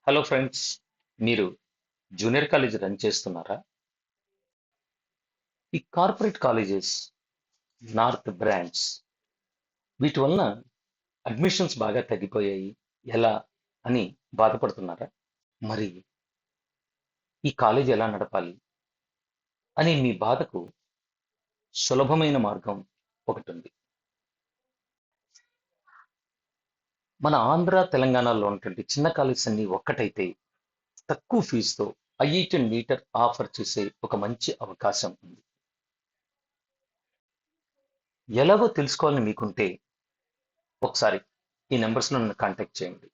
Hello friends, మీరు junior college run చేస్తున్నారా? ఈ కార్పొరేట్ కాలేజెస్, నార్త్ బ్రాంచ్ వీటి వలన అడ్మిషన్స్ బాగా తగ్గిపోయాయి. ఎలా అని బాధపడుతున్నారా? మరి ఈ కాలేజ్ ఎలా నడపాలి అని మీ బాధకు సులభమైన మార్గం ఒకటి ఉంది. మన ఆంధ్ర తెలంగాణలో ఉన్నటువంటి చిన్న కాలేజెస్ అన్ని ఒక్కటైతే తక్కువ ఫీజుతో ఐఐటి నీట్ ఆఫర్ చేసే ఒక మంచి అవకాశం ఉంది. ఎలాగో తెలుసుకోవాలని మీకుంటే ఒకసారి ఈ నెంబర్స్ నన్ను కాంటాక్ట్ చేయండి.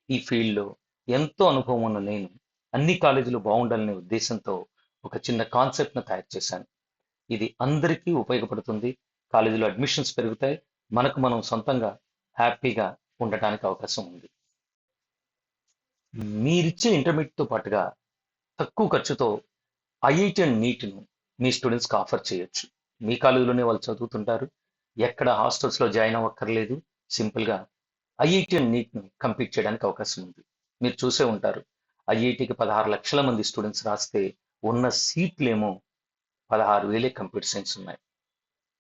ఈ ఫీల్డ్లో ఎంతో అనుభవం ఉన్న నేను అన్ని కాలేజీలు బాగుండాలనే ఉద్దేశంతో ఒక చిన్న కాన్సెప్ట్ను తయారు చేశాను. ఇది అందరికీ ఉపయోగపడుతుంది. కాలేజీలో అడ్మిషన్స్ పెరుగుతాయి. మనకు మనం సొంతంగా హ్యాపీగా ఉండటానికి అవకాశం ఉంది. మీరిచ్చే ఇంటర్మీడియట్తో పాటుగా తక్కువ ఖర్చుతో ఐఐటి అండ్ నీట్ను మీ స్టూడెంట్స్కి ఆఫర్ చేయొచ్చు. మీ కాలేజీలోనే వాళ్ళు చదువుతుంటారు. ఎక్కడ హాస్టల్స్లో జాయిన్ అవ్వక్కర్లేదు. సింపుల్గా ఐఐటి అండ్ నీట్ను కంప్లీట్ చేయడానికి అవకాశం ఉంది. మీరు చూసే ఉంటారు, ఐఐటికి 16 లక్షల మంది స్టూడెంట్స్ రాస్తే ఉన్న సీట్లేమో 16,000 కంప్యూటర్ సైన్స్ ఉన్నాయి.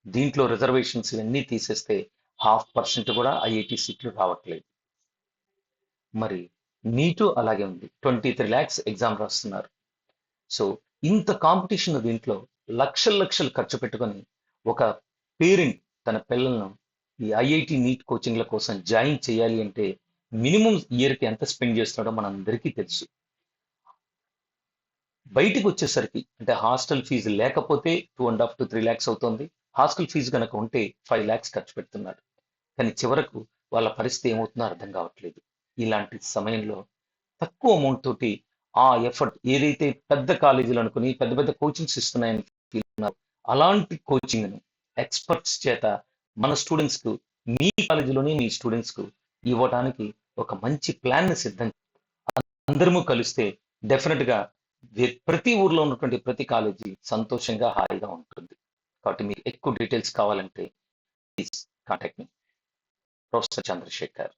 దీంట్లో రిజర్వేషన్స్ ఇవన్నీ తీసేస్తే 0.5% కూడా ఐఐటి సీట్లు రావట్లేదు. మరి నీటు అలాగే ఉంది. 23 lakhs ఎగ్జామ్ రాస్తున్నారు. సో ఇంత కాంపిటీషన్ దీంట్లో లక్షలు ఖర్చు పెట్టుకొని ఒక పేరెంట్ తన పిల్లలను ఈ ఐఐటి నీట్ కోచింగ్ల కోసం జాయిన్ చేయాలి అంటే మినిమం ఇయర్కి ఎంత స్పెండ్ చేస్తున్నాడో మనందరికీ తెలుసు. బయటికి వచ్చేసరికి అంటే హాస్టల్ ఫీజు లేకపోతే 2.5 to 3 lakhs అవుతుంది. హాస్టల్ ఫీజు కనుక ఉంటే 5 lakhs ఖర్చు పెడుతున్నాడు. కానీ చివరకు వాళ్ళ పరిస్థితి ఏమవుతుందో అర్థం కావట్లేదు. ఇలాంటి సమయంలో తక్కువ అమౌంట్ తోటి ఆ ఎఫర్ట్ ఏదైతే పెద్ద కాలేజీలు అనుకుని పెద్ద పెద్ద కోచింగ్స్ ఇస్తున్నాయని ఫీల్ ఉన్నారు, అలాంటి కోచింగ్ను ఎక్స్పర్ట్స్ చేత మన స్టూడెంట్స్కు మీ కాలేజీలోనే మీ స్టూడెంట్స్కు ఇవ్వడానికి ఒక మంచి ప్లాన్ సిద్ధం. అందరము కలిస్తే డెఫినెట్గా ప్రతి ఊర్లో ఉన్నటువంటి ప్రతి కాలేజీ సంతోషంగా హాయిగా ఉంటుంది. కాబట్టి మీకు ఎక్కువ డీటెయిల్స్ కావాలంటే please contact me, professor Chandrasekhar.